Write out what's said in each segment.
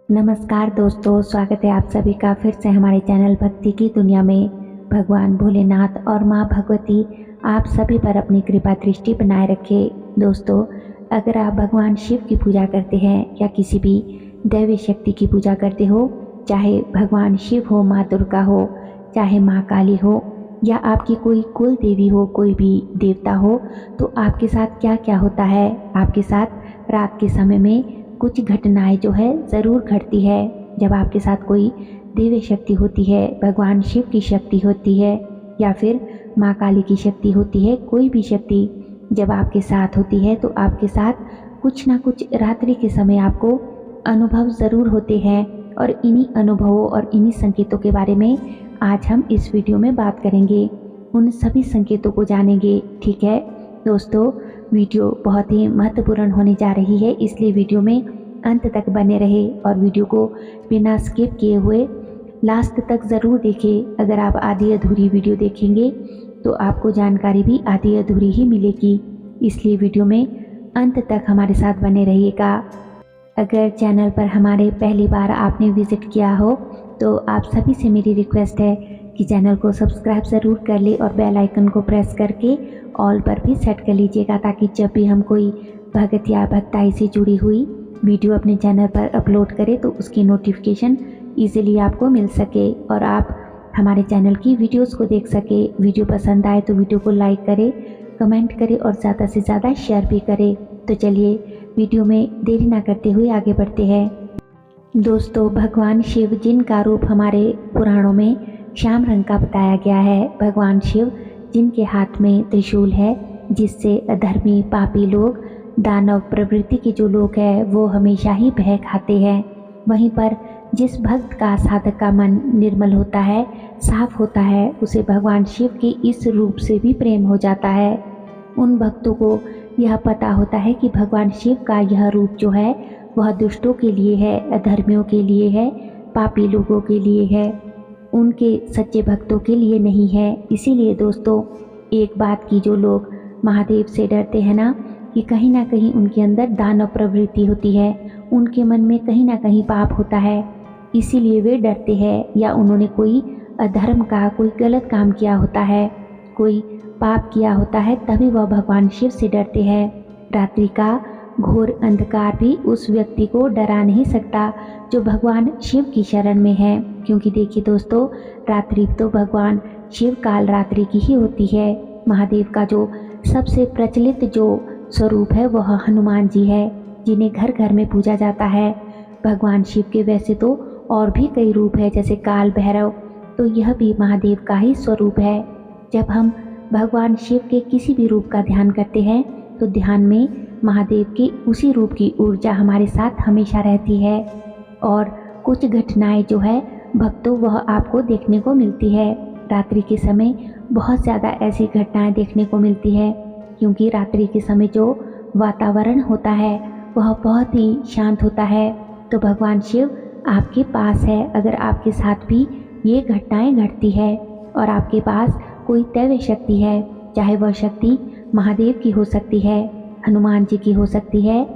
नमस्कार दोस्तों, स्वागत है आप सभी का फिर से हमारे चैनल भक्ति की दुनिया में। भगवान भोलेनाथ और माँ भगवती आप सभी पर अपनी कृपा दृष्टि बनाए रखे। दोस्तों, अगर आप भगवान शिव की पूजा करते हैं या किसी भी दैवी शक्ति की पूजा करते हो, चाहे भगवान शिव हो, माँ दुर्गा हो, चाहे माँ काली हो या आपकी कोई कुल देवी हो, कोई भी देवता हो, तो आपके साथ क्या क्या होता है। आपके साथ रात के समय में कुछ घटनाएं जो है ज़रूर घटती है। जब आपके साथ कोई दिव्य शक्ति होती है, भगवान शिव की शक्ति होती है या फिर माँ काली की शक्ति होती है, कोई भी शक्ति जब आपके साथ होती है तो आपके साथ कुछ ना कुछ रात्रि के समय आपको अनुभव ज़रूर होते हैं। और इन्हीं अनुभवों और इन्हीं संकेतों के बारे में आज हम इस वीडियो में बात करेंगे, उन सभी संकेतों को जानेंगे। ठीक है दोस्तों, वीडियो बहुत ही महत्वपूर्ण होने जा रही है, इसलिए वीडियो में अंत तक बने रहे और वीडियो को बिना स्किप किए हुए लास्ट तक ज़रूर देखें। अगर आप आधी अधूरी वीडियो देखेंगे तो आपको जानकारी भी आधी अधूरी ही मिलेगी, इसलिए वीडियो में अंत तक हमारे साथ बने रहिएगा। अगर चैनल पर हमारे पहली बार आपने विज़िट किया हो तो आप सभी से मेरी रिक्वेस्ट है कि चैनल को सब्सक्राइब ज़रूर कर ले और बेल आइकन को प्रेस करके ऑल पर भी सेट कर लीजिएगा, ताकि जब भी हम कोई भगत या भक्ताई से जुड़ी हुई वीडियो अपने चैनल पर अपलोड करें तो उसकी नोटिफिकेशन ईजिली आपको मिल सके और आप हमारे चैनल की वीडियोस को देख सके। वीडियो पसंद आए तो वीडियो को लाइक करें, कमेंट करें और ज़्यादा से ज़्यादा शेयर भी करें। तो चलिए वीडियो में देरी ना करते हुए आगे बढ़ते हैं। दोस्तों, भगवान शिव जिनका रूप हमारे पुराणों में श्याम रंग का बताया गया है, भगवान शिव जिनके हाथ में त्रिशूल है, जिससे अधर्मी पापी लोग, दानव प्रवृत्ति के जो लोग हैं वो हमेशा ही भय खाते हैं। वहीं पर जिस भक्त का, साधक का मन निर्मल होता है, साफ होता है, उसे भगवान शिव के इस रूप से भी प्रेम हो जाता है। उन भक्तों को यह पता होता है कि भगवान शिव का यह रूप जो है वह दुष्टों के लिए है, अधर्मियों के लिए है, पापी लोगों के लिए है, उनके सच्चे भक्तों के लिए नहीं है। इसीलिए दोस्तों, एक बात की जो लोग महादेव से डरते हैं ना, कि कहीं ना कहीं उनके अंदर दानव प्रवृत्ति होती है, उनके मन में कहीं ना कहीं पाप होता है, इसीलिए वे डरते हैं, या उन्होंने कोई अधर्म का, कोई गलत काम किया होता है, कोई पाप किया होता है, तभी वह भगवान शिव से डरते हैं। रात्रि का घोर अंधकार भी उस व्यक्ति को डरा नहीं सकता जो भगवान शिव की शरण में है, क्योंकि देखिए दोस्तों, रात्रि तो भगवान शिव काल रात्रि की ही होती है। महादेव का जो सबसे प्रचलित जो स्वरूप है वह हनुमान जी है, जिन्हें घर घर में पूजा जाता है। भगवान शिव के वैसे तो और भी कई रूप है, जैसे काल भैरव, तो यह भी महादेव का ही स्वरूप है। जब हम भगवान शिव के किसी भी रूप का ध्यान करते हैं तो ध्यान में महादेव के उसी रूप की ऊर्जा हमारे साथ हमेशा रहती है। और कुछ घटनाएं जो है भक्तों वह आपको देखने को मिलती है। रात्रि के समय बहुत ज़्यादा ऐसी घटनाएं देखने को मिलती है, क्योंकि रात्रि के समय जो वातावरण होता है वह बहुत ही शांत होता है। तो भगवान शिव आपके पास है। अगर आपके साथ भी ये घटनाएं घटती है और आपके पास कोई दैवी शक्ति है, चाहे वह शक्ति महादेव की हो सकती है, हनुमान जी की हो सकती है,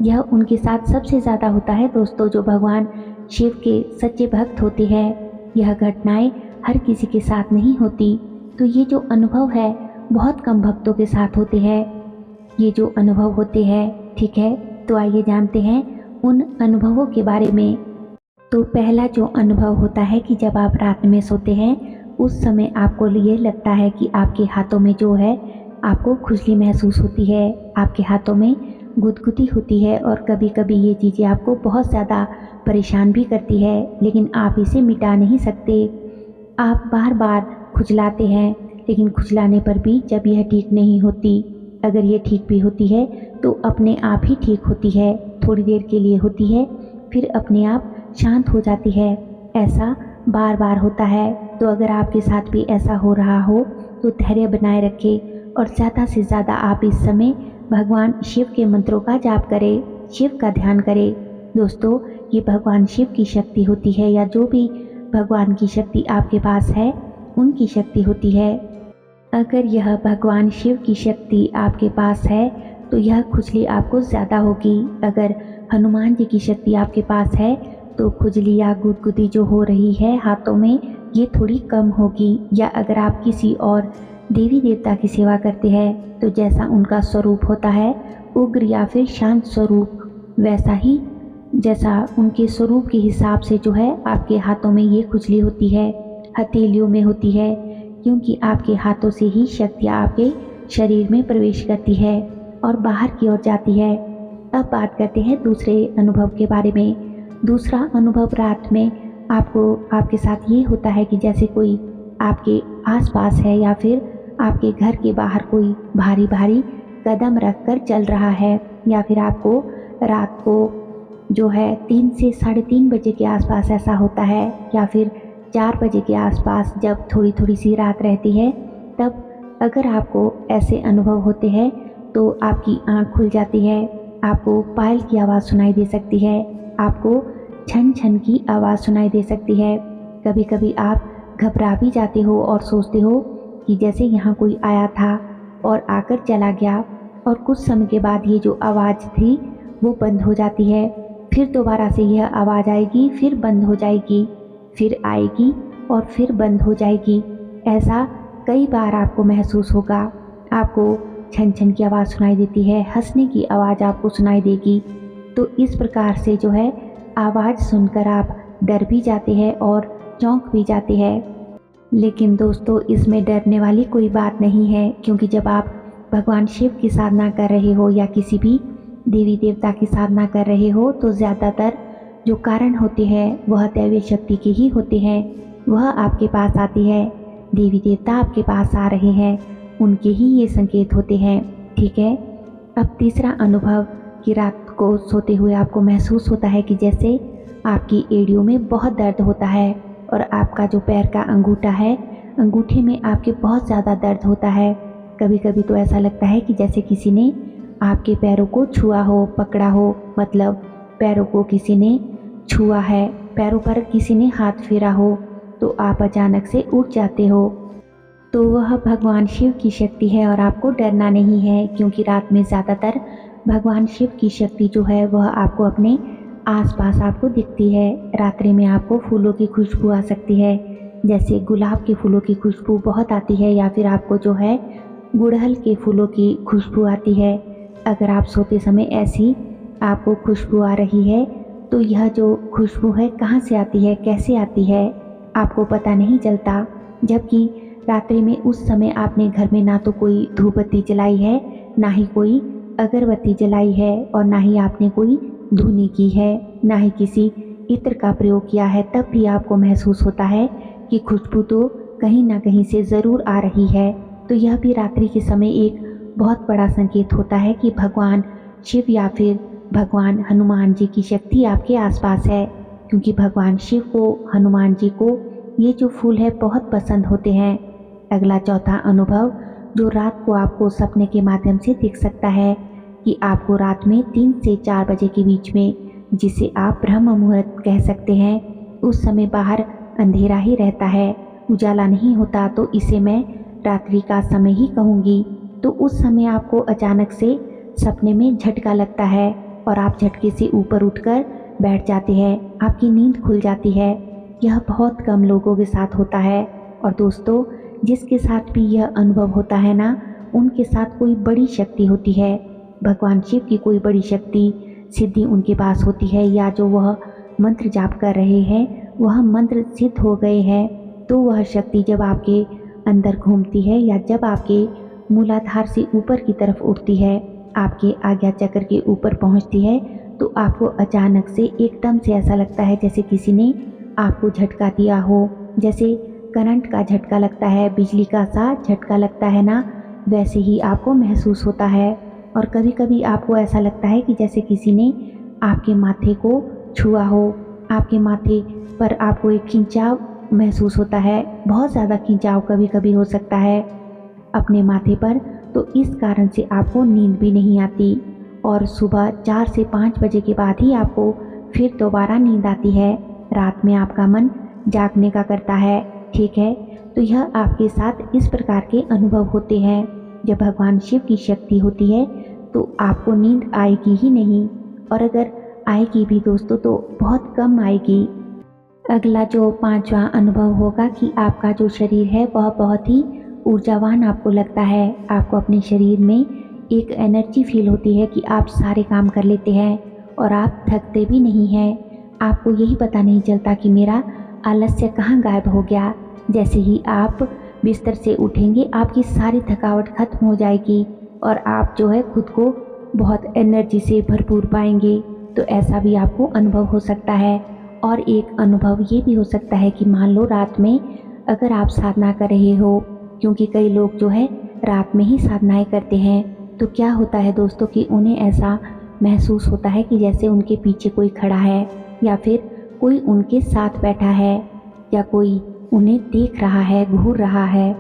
यह उनके साथ सबसे ज़्यादा होता है दोस्तों, जो भगवान शिव के सच्चे भक्त होते हैं। यह घटनाएं हर किसी के साथ नहीं होती, तो ये जो अनुभव है बहुत कम भक्तों के साथ होते हैं, ये जो अनुभव होते हैं। ठीक है, तो आइए जानते हैं उन अनुभवों के बारे में। तो पहला जो अनुभव होता है कि जब आप रात में सोते हैं उस समय आपको ये लगता है कि आपके हाथों में जो है आपको खुजली महसूस होती है, आपके हाथों में गुदगुदी होती है, और कभी कभी ये चीज़ें आपको बहुत ज़्यादा परेशान भी करती है, लेकिन आप इसे मिटा नहीं सकते। आप बार बार खुजलाते हैं, लेकिन खुजलाने पर भी जब यह ठीक नहीं होती, अगर ये ठीक भी होती है तो अपने आप ही ठीक होती है, थोड़ी देर के लिए होती है, फिर अपने आप शांत हो जाती है। ऐसा बार बार होता है। तो अगर आपके साथ भी ऐसा हो रहा हो तो धैर्य बनाए रखें और ज़्यादा से ज़्यादा आप इस समय भगवान शिव के मंत्रों का जाप करें, शिव का ध्यान करें। दोस्तों, ये भगवान शिव की शक्ति होती है, या जो भी भगवान की शक्ति आपके पास है उनकी शक्ति होती है। अगर यह भगवान शिव की शक्ति आपके पास है तो यह खुजली आपको ज़्यादा होगी। अगर हनुमान जी की शक्ति आपके पास है तो खुजली या गुदगुदी जो हो रही है हाथों में, ये थोड़ी कम होगी। या अगर आप किसी और देवी देवता की सेवा करते हैं तो जैसा उनका स्वरूप होता है, उग्र या फिर शांत स्वरूप, वैसा ही जैसा उनके स्वरूप के हिसाब से जो है आपके हाथों में ये खुजली होती है, हथेलियों में होती है, क्योंकि आपके हाथों से ही शक्तियाँ आपके शरीर में प्रवेश करती है और बाहर की ओर जाती है। अब बात करते हैं दूसरे अनुभव के बारे में। दूसरा अनुभव रात में आपके साथ ये होता है कि जैसे कोई आपके आसपास है या फिर आपके घर के बाहर कोई भारी भारी कदम रखकर चल रहा है, या फिर आपको रात को जो है 3 से 3:30 बजे के आसपास ऐसा होता है, या फिर 4 बजे के आसपास जब थोड़ी थोड़ी सी रात रहती है, तब अगर आपको ऐसे अनुभव होते हैं तो आपकी आँख खुल जाती है, आपको पायल की आवाज़ सुनाई दे सकती है, आपको छन छन की आवाज़ सुनाई दे सकती है। कभी कभी आप घबरा भी जाते हो और सोचते हो कि जैसे यहाँ कोई आया था और आकर चला गया, और कुछ समय के बाद ये जो आवाज़ थी वो बंद हो जाती है। फिर दोबारा से यह आवाज़ आएगी, फिर बंद हो जाएगी, फिर आएगी और फिर बंद हो जाएगी। ऐसा कई बार आपको महसूस होगा। आपको छन छन की आवाज़ सुनाई देती है, हंसने की आवाज़ आपको सुनाई देगी। तो इस प्रकार से जो है आवाज़ सुनकर आप डर भी जाते हैं और चौंक भी जाते हैं। लेकिन दोस्तों, इसमें डरने वाली कोई बात नहीं है, क्योंकि जब आप भगवान शिव की साधना कर रहे हो या किसी भी देवी देवता की साधना कर रहे हो, तो ज़्यादातर जो कारण होते हैं वह दैवीय शक्ति के ही होते हैं। वह आपके पास आती है, देवी देवता आपके पास आ रहे हैं, उनके ही ये संकेत होते हैं। ठीक है। अब तीसरा अनुभव कि रात को सोते हुए आपको महसूस होता है कि जैसे आपकी एड़ियों में बहुत दर्द होता है और आपका जो पैर का अंगूठा है, अंगूठे में आपके बहुत ज़्यादा दर्द होता है। कभी कभी तो ऐसा लगता है कि जैसे किसी ने आपके पैरों को छुआ हो, पकड़ा हो, मतलब पैरों को किसी ने छुआ है, पैरों पर किसी ने हाथ फेरा हो, तो आप अचानक से उठ जाते हो। तो वह भगवान शिव की शक्ति है और आपको डरना नहीं है, क्योंकि रात में ज़्यादातर भगवान शिव की शक्ति जो है वह आपको अपने आसपास आपको दिखती है। रात्रि में आपको फूलों की खुशबू आ सकती है, जैसे गुलाब के फूलों की खुशबू बहुत आती है, या फिर आपको जो है गुड़हल के फूलों की खुशबू आती है। अगर आप सोते समय ऐसी आपको खुशबू आ रही है, तो यह जो खुशबू है कहाँ से आती है, कैसे आती है, आपको पता नहीं चलता। जबकि रात्रि में उस समय आपने घर में ना तो कोई धूप बत्ती जलाई है, ना ही कोई अगरबत्ती जलाई है, और ना ही आपने कोई धूनी की है, ना ही किसी इत्र का प्रयोग किया है, तब भी आपको महसूस होता है कि खुशबू तो कहीं ना कहीं से ज़रूर आ रही है। तो यह भी रात्रि के समय एक बहुत बड़ा संकेत होता है कि भगवान शिव या फिर भगवान हनुमान जी की शक्ति आपके आसपास है, क्योंकि भगवान शिव को, हनुमान जी को ये जो फूल है बहुत पसंद होते हैं। अगला चौथा अनुभव जो रात को आपको सपने के माध्यम से दिख सकता है कि आपको रात में 3 से 4 बजे के बीच में, जिसे आप ब्रह्म मुहूर्त कह सकते हैं, उस समय बाहर अंधेरा ही रहता है, उजाला नहीं होता, तो इसे मैं रात्रि का समय ही कहूँगी। तो उस समय आपको अचानक से सपने में झटका लगता है और आप झटके से ऊपर उठकर बैठ जाते हैं, आपकी नींद खुल जाती है। यह बहुत कम लोगों के साथ होता है, और दोस्तों जिसके साथ भी यह अनुभव होता है ना, उनके साथ कोई बड़ी शक्ति होती है, भगवान शिव की कोई बड़ी शक्ति सिद्धि उनके पास होती है, या जो वह मंत्र जाप कर रहे हैं वह मंत्र सिद्ध हो गए हैं। तो वह शक्ति जब आपके अंदर घूमती है या जब आपके मूलाधार से ऊपर की तरफ उठती है, आपके आज्ञा चक्र के ऊपर पहुंचती है, तो आपको अचानक से एकदम से ऐसा लगता है जैसे किसी ने आपको झटका दिया हो, जैसे करंट का झटका लगता है, बिजली का सा झटका लगता है ना, वैसे ही आपको महसूस होता है। और कभी कभी आपको ऐसा लगता है कि जैसे किसी ने आपके माथे को छुआ हो, आपके माथे पर आपको एक खिंचाव महसूस होता है, बहुत ज़्यादा खिंचाव कभी कभी हो सकता है अपने माथे पर। तो इस कारण से आपको नींद भी नहीं आती, और सुबह 4 से 5 बजे के बाद ही आपको फिर दोबारा नींद आती है। रात में आपका मन जागने का करता है। ठीक है। तो यह आपके साथ इस प्रकार के अनुभव होते हैं। जब भगवान शिव की शक्ति होती है तो आपको नींद आएगी ही नहीं, और अगर आएगी भी दोस्तों तो बहुत कम आएगी। अगला जो पांचवा अनुभव होगा कि आपका जो शरीर है वह बहुत ही ऊर्जावान आपको लगता है। आपको अपने शरीर में एक एनर्जी फील होती है कि आप सारे काम कर लेते हैं और आप थकते भी नहीं हैं। आपको यही पता नहीं चलता कि मेरा आलस्य कहाँ गायब हो गया। जैसे ही आप बिस्तर से उठेंगे आपकी सारी थकावट खत्म हो जाएगी और आप जो है खुद को बहुत एनर्जी से भरपूर पाएंगे। तो ऐसा भी आपको अनुभव हो सकता है। और एक अनुभव ये भी हो सकता है कि मान लो रात में अगर आप साधना कर रहे हो, क्योंकि कई लोग जो है रात में ही साधनाएं करते हैं, तो क्या होता है दोस्तों कि उन्हें ऐसा महसूस होता है कि जैसे उनके पीछे कोई खड़ा है या फिर कोई उनके साथ बैठा है या कोई उन्हें देख रहा है, घूर रहा है।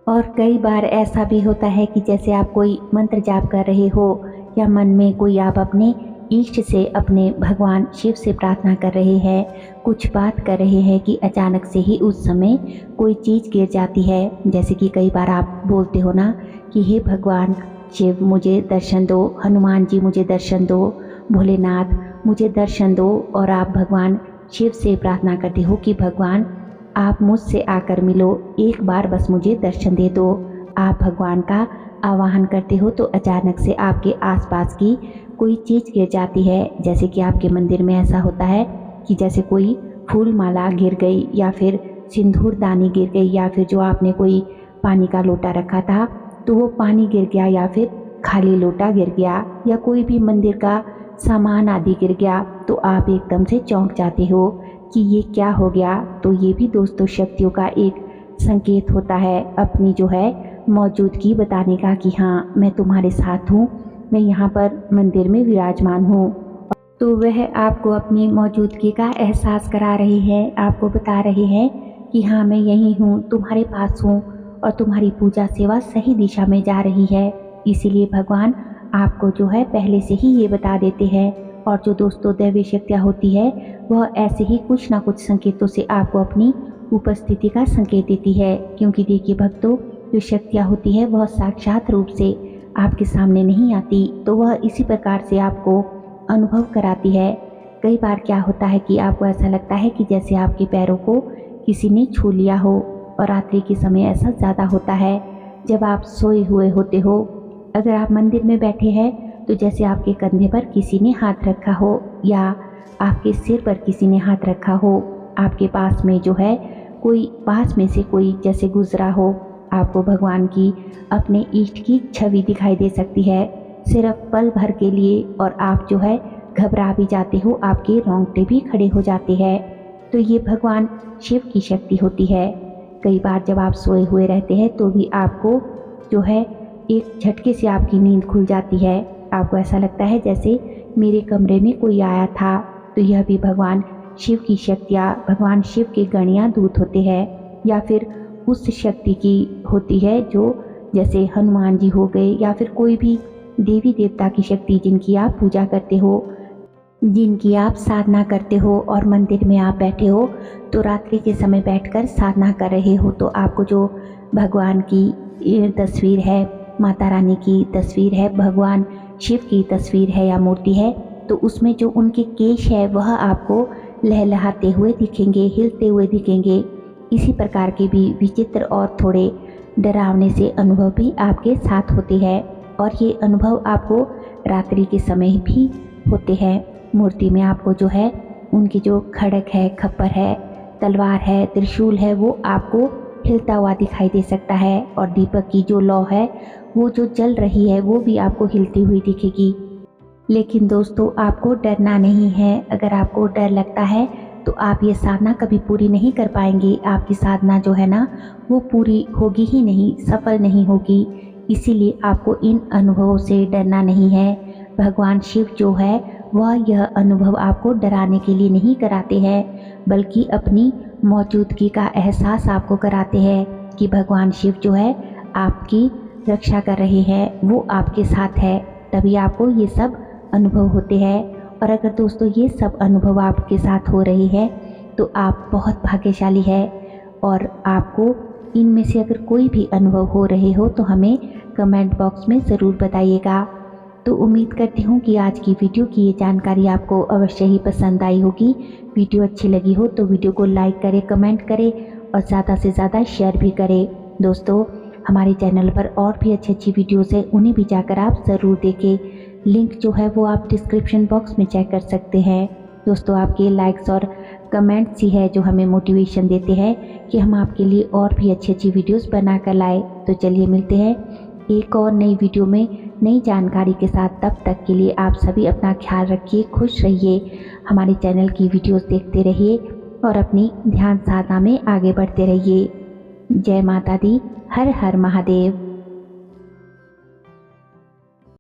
और कई बार ऐसा भी होता है कि जैसे आप कोई मंत्र जाप कर रहे हो या मन में कोई आप अपने इष्ट से, अपने भगवान शिव से प्रार्थना कर रहे हैं, कुछ बात कर रहे हैं कि अचानक से ही उस समय कोई चीज़ गिर जाती है। जैसे कि कई बार आप बोलते हो ना कि हे भगवान शिव मुझे दर्शन दो, हनुमान जी मुझे दर्शन दो, भोलेनाथ मुझे दर्शन दो। और आप भगवान शिव से प्रार्थना करते हो कि भगवान आप मुझसे आकर मिलो, एक बार बस मुझे दर्शन दे दो। आप भगवान का आवाहन करते हो तो अचानक से आपके आसपास की कोई चीज़ गिर जाती है। जैसे कि आपके मंदिर में ऐसा होता है कि जैसे कोई फूल माला गिर गई या फिर सिंदूर दानी गिर गई या फिर जो आपने कोई पानी का लोटा रखा था तो वो पानी गिर गया या फिर खाली लोटा गिर गया या कोई भी मंदिर का सामान आदि गिर गया, तो आप एकदम से चौंक जाते हो कि ये क्या हो गया। तो ये भी दोस्तों शक्तियों का एक संकेत होता है, अपनी जो है मौजूदगी बताने का कि हाँ मैं तुम्हारे साथ हूँ, मैं यहाँ पर मंदिर में विराजमान हूँ। तो वह आपको अपनी मौजूदगी का एहसास करा रही है, आपको बता रही है कि हाँ मैं यहीं हूँ, तुम्हारे पास हूँ और तुम्हारी पूजा सेवा सही दिशा में जा रही है। इसीलिए भगवान आपको जो है पहले से ही ये बता देते हैं। और जो दोस्तों दैवीय शक्तियाँ होती है वह ऐसे ही कुछ ना कुछ संकेतों से आपको अपनी उपस्थिति का संकेत देती है। क्योंकि देखिए भक्तों, जो शक्तियाँ होती है वह साक्षात रूप से आपके सामने नहीं आती, तो वह इसी प्रकार से आपको अनुभव कराती है। कई बार क्या होता है कि आपको ऐसा लगता है कि जैसे आपके पैरों को किसी ने छू लिया हो। और रात्रि के समय ऐसा ज़्यादा होता है जब आप सोए हुए होते हो। अगर आप मंदिर में बैठे हैं तो जैसे आपके कंधे पर किसी ने हाथ रखा हो या आपके सिर पर किसी ने हाथ रखा हो, आपके पास में जो है कोई पास में से कोई जैसे गुजरा हो, आपको भगवान की अपने इष्ट की छवि दिखाई दे सकती है सिर्फ पल भर के लिए। और आप जो है घबरा भी जाते हो, आपके रोंगटे भी खड़े हो जाते हैं। तो ये भगवान शिव की शक्ति होती है। कई बार जब आप सोए हुए रहते हैं तो भी आपको जो है एक झटके से आपकी नींद खुल जाती है। आपको ऐसा लगता है जैसे मेरे कमरे में कोई आया था। तो यह भी भगवान शिव की शक्तियाँ, भगवान शिव के गणिया दूत होते हैं या फिर उस शक्ति की होती है जो जैसे हनुमान जी हो गए या फिर कोई भी देवी देवता की शक्ति जिनकी आप पूजा करते हो, जिनकी आप साधना करते हो और मंदिर में आप बैठे हो तो रात्रि के समय बैठकर साधना कर रहे हो, तो आपको जो भगवान की तस्वीर है, माता रानी की तस्वीर है, भगवान शिव की तस्वीर है या मूर्ति है, तो उसमें जो उनके केश है वह आपको लहलहाते हुए दिखेंगे, हिलते हुए दिखेंगे। इसी प्रकार के भी विचित्र और थोड़े डरावने से अनुभव भी आपके साथ होते हैं और ये अनुभव आपको रात्रि के समय भी होते हैं। मूर्ति में आपको जो है उनकी जो खड़ग है, खप्पर है, तलवार है, त्रिशूल है, वो आपको हिलता हुआ दिखाई दे सकता है। और दीपक की जो लौ है वो जो जल रही है वो भी आपको हिलती हुई दिखेगी। लेकिन दोस्तों आपको डरना नहीं है। अगर आपको डर लगता है तो आप ये साधना कभी पूरी नहीं कर पाएंगे। आपकी साधना जो है ना वो पूरी होगी ही नहीं, सफल नहीं होगी। इसीलिए आपको इन अनुभवों से डरना नहीं है। भगवान शिव जो है वह यह अनुभव आपको डराने के लिए नहीं कराते हैं, बल्कि अपनी मौजूदगी का एहसास आपको कराते हैं कि भगवान शिव जो है आपकी रक्षा कर रहे हैं, वो आपके साथ है। तभी आपको ये सब अनुभव होते हैं। और अगर दोस्तों ये सब अनुभव आपके साथ हो रही है तो आप बहुत भाग्यशाली है। और आपको इनमें से अगर कोई भी अनुभव हो रहे हो तो हमें कमेंट बॉक्स में ज़रूर बताइएगा। तो उम्मीद करती हूँ कि आज की वीडियो की ये जानकारी आपको अवश्य ही पसंद आई होगी। वीडियो अच्छी लगी हो तो वीडियो को लाइक करें, कमेंट करें और ज़्यादा से ज़्यादा शेयर भी करें। दोस्तों, हमारे चैनल पर और भी अच्छी वीडियोज़ है, उन्हें भी जाकर आप ज़रूर देखें। लिंक जो है वो आप डिस्क्रिप्शन बॉक्स में चेक कर सकते हैं। दोस्तों, आपके लाइक्स और कमेंट्स ही है जो हमें मोटिवेशन देते हैं कि हम आपके लिए और भी अच्छी वीडियोस बना कर लाए। तो चलिए मिलते हैं एक और नई वीडियो में नई जानकारी के साथ। तब तक के लिए आप सभी अपना ख्याल रखिए, खुश रहिए, हमारे चैनल की वीडियोस देखते रहिए और अपनी ध्यान साधना में आगे बढ़ते रहिए। जय माता दी, हर हर महादेव।